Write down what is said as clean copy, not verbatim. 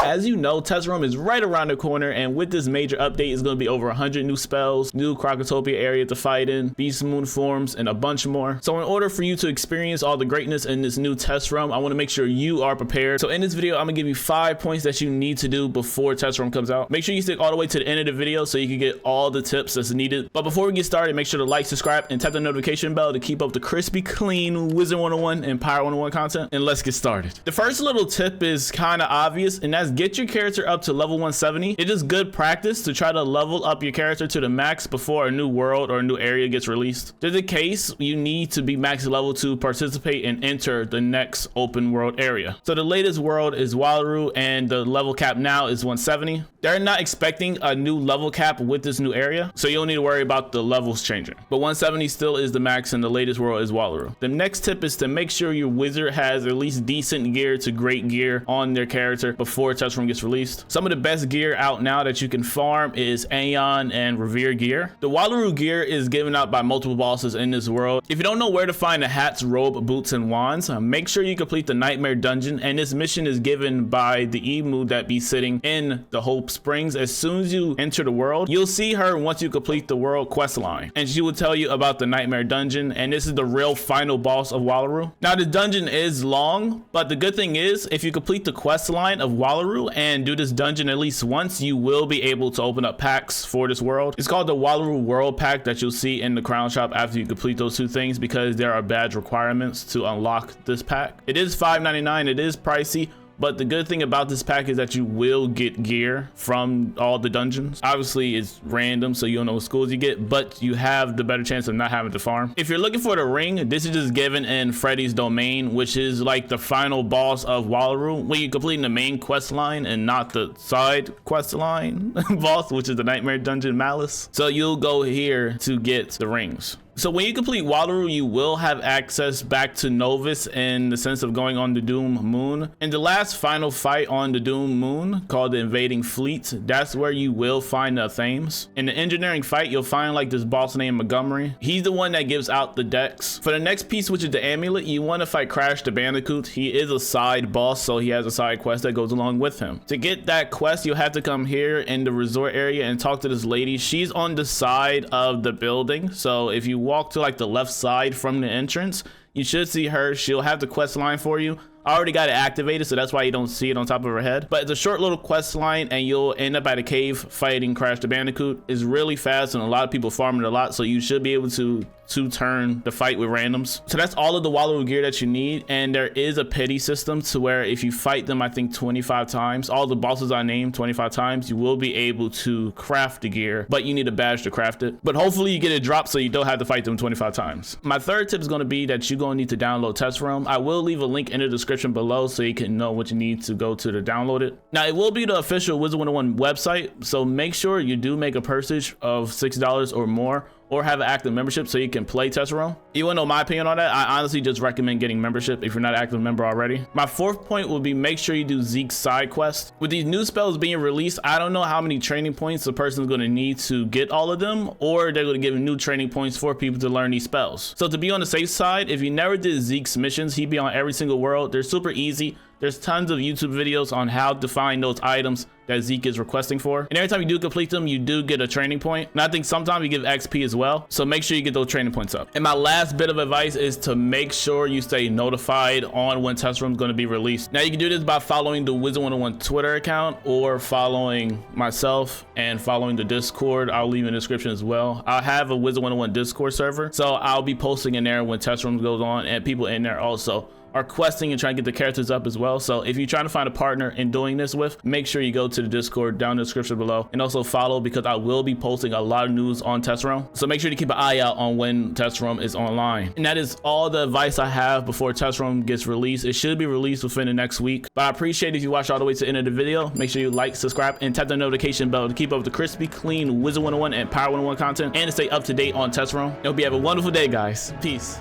As you know, test room is right around the corner, and with this major update, it's going to be over 100 new spells, new Crocotopia area to fight in, beast moon forms, and a bunch more. So in order for you to experience all the greatness in this new test room, I want to make sure you are prepared. So in this video, I'm gonna give you 5 points that you need to do before test room comes out. Make sure you stick all the way to the end of the video so you can get all the tips that's needed. But before we get started, make sure to like, subscribe, and tap the notification bell to keep up the crispy clean Wizard101 and Power101 content. And let's get started. The first little tip is kind of obvious, and that's get your character up to level 170. It is good practice to try to level up your character to the max before a new world or a new area gets released. To the case, you need to be max level to participate and enter the next open world area. So the latest world is Wallaroo, and the level cap now is 170. They're not expecting a new level cap with this new area, so you don't need to worry about the levels changing. But 170 still is the max, and the latest world is Wallaroo. The next tip is to make sure your wizard has at least decent gear to great gear on their character before test room gets released. Some of the best gear out now that you can farm is Aeon and Revere gear. The Wallaroo gear is given out by multiple bosses in this world. If you don't know where to find the hats, robe, boots, and wands, make sure you complete the Nightmare Dungeon, and this mission is given by the emu that be sitting in the Hope Springs. As soon as you enter the world, you'll see her once you complete the world quest line, and she will tell you about the Nightmare Dungeon, and this is the real final boss of Wallaroo. Now the dungeon is long, but the good thing is if you complete the quest line of Wallaroo and do this dungeon at least once, you will be able to open up packs for this world. It's called the Wallaroo World Pack that you'll see in the crown shop after you complete those 2 things, because there are badge requirements to unlock this pack. It is $5.99. It is pricey, but the good thing about this pack is that you will get gear from all the dungeons. Obviously, it's random, so you don't know what schools you get, but you have the better chance of not having to farm. If you're looking for the ring, this is just given in Freddy's Domain, which is like the final boss of Wallaroo, when you're completing the main quest line and not the side quest line boss, which is the Nightmare Dungeon Malice. So you'll go here to get the rings. So when you complete Wallaroo, you will have access back to Novus in the sense of going on the Doom Moon. In the last final fight on the Doom Moon, called the Invading Fleet, that's where you will find the Thames. In the engineering fight, you'll find like this boss named Montgomery. He's the one that gives out the decks. For the next piece, which is the Amulet, you want to fight Crash the Bandicoot. He is a side boss, so he has a side quest that goes along with him. To get that quest, you'll have to come here in the resort area and talk to this lady. She's on the side of the building, so if you walk to like the left side from the entrance, you should see her. She'll have the quest line for you. I already got it activated, so that's why you don't see it on top of her head. But it's a short little quest line, and you'll end up at a cave fighting Crash the Bandicoot. It's really fast, and a lot of people farm it a lot, so you should be able to turn the fight with randoms. So that's all of the Wallaroo gear that you need, and there is a pity system to where if you fight them, I think 25 times, all the bosses I named 25 times, you will be able to craft the gear, but you need a badge to craft it. But hopefully you get it dropped so you don't have to fight them 25 times. My third tip is going to be that you're going to need to download Test Room. I will leave a link in the description below so you can know what you need to go to download it. Now it will be the official Wizard101 website, so make sure you do make a purchase of $6 or more, or have an active membership so you can play Test Room. You want to know my opinion on that? I honestly just recommend getting membership if you're not an active member already. My 4th point will be make sure you do Zeke's side quest. With these new spells being released, I don't know how many training points the person is going to need to get all of them, or they're going to give new training points for people to learn these spells. So to be on the safe side, if you never did Zeke's missions, he'd be on every single world. They're super easy. There's tons of YouTube videos on how to find those items that Zeke is requesting for. And every time you do complete them, you do get a training point. And I think sometimes you give XP as well. So make sure you get those training points up. And my last bit of advice is to make sure you stay notified on when Test Room is going to be released. Now you can do this by following the Wizard101 Twitter account, or following myself and following the Discord. I'll leave in the description as well. I have a Wizard101 Discord server, so I'll be posting in there when Test Room goes on, and people in there also are questing and trying to get the characters up as well. So if you're trying to find a partner in doing this with, make sure you go to the Discord down in the description below, and also follow, because I will be posting a lot of news on Test Room. So make sure to keep an eye out on when Test Room is online. And that is all the advice I have before Test Room gets released. It should be released within the next week, but I appreciate if you watch all the way to the end of the video. Make sure you like, subscribe, and tap the notification bell to keep up with the crispy clean Wizard101 and Power101 content, and to stay up to date on Test Room. I hope you have a wonderful day, guys. Peace.